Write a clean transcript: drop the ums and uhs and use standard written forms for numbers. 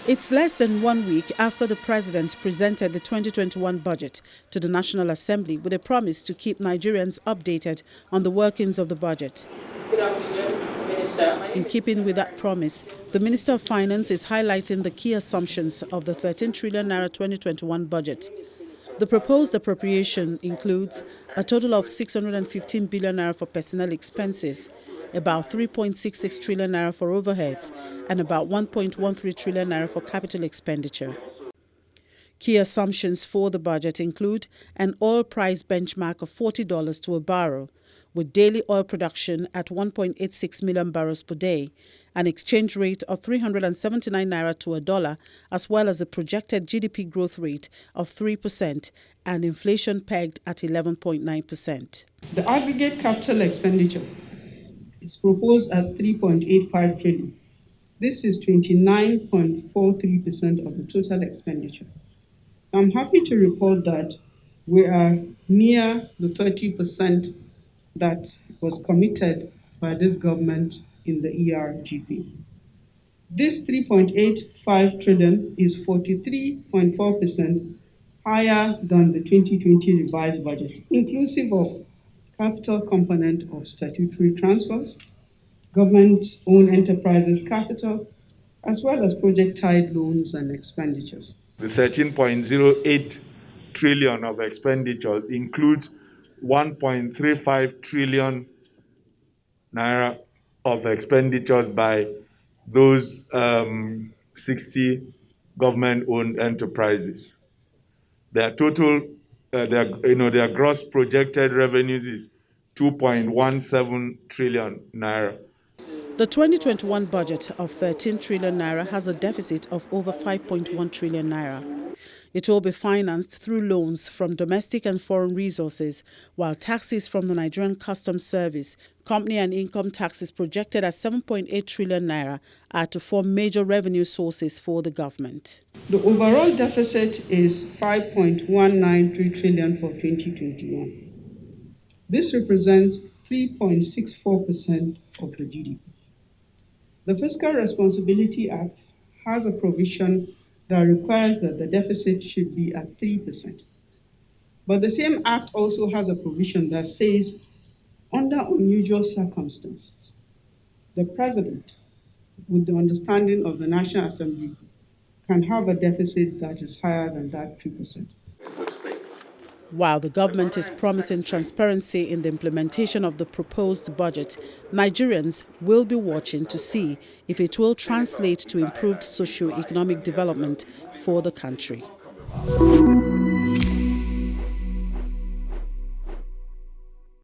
It's less than 1 week after the president presented the 2021 budget to the National Assembly with a promise to keep Nigerians updated on the workings of the budget. Good afternoon, Minister. In keeping with that promise, the Minister of Finance is highlighting the key assumptions of the 13 trillion naira 2021 budget. The proposed appropriation includes a total of 615 billion naira for personnel expenses, about 3.66 trillion naira for overheads, and about 1.13 trillion naira for capital expenditure. Key assumptions for the budget include an oil price benchmark of $40 to a barrel, with daily oil production at 1.86 million barrels per day, an exchange rate of 379 naira to a dollar, as well as a projected GDP growth rate of 3% and inflation pegged at 11.9%. The aggregate capital expenditure is proposed at 3.85 trillion. This is 29.43% of the total expenditure. I'm happy to report that we are near the 30% that was committed by this government in the ERGP. This 3.85 trillion is 43.4% higher than the 2020 revised budget, inclusive of capital component of statutory transfers, government-owned enterprises capital, as well as project-tied loans and expenditures. The 13.08 trillion of expenditure includes 1.35 trillion naira of expenditures by those 60 government-owned enterprises. Their total, their gross projected revenues is 2.17 trillion naira. The 2021 budget of 13 trillion naira has a deficit of over 5.1 trillion naira. It will be financed through loans from domestic and foreign resources, while taxes from the Nigerian Customs Service, company and income taxes projected at 7.8 trillion naira are to form major revenue sources for the government. The overall deficit is 5.193 trillion for 2021. This represents 3.64% of the GDP. The Fiscal Responsibility Act has a provision that requires that the deficit should be at 3%. But the same act also has a provision that says, under unusual circumstances, the president, with the understanding of the National Assembly, can have a deficit that is higher than that 3%. While the government is promising transparency in the implementation of the proposed budget, Nigerians will be watching to see if it will translate to improved socio-economic development for the country.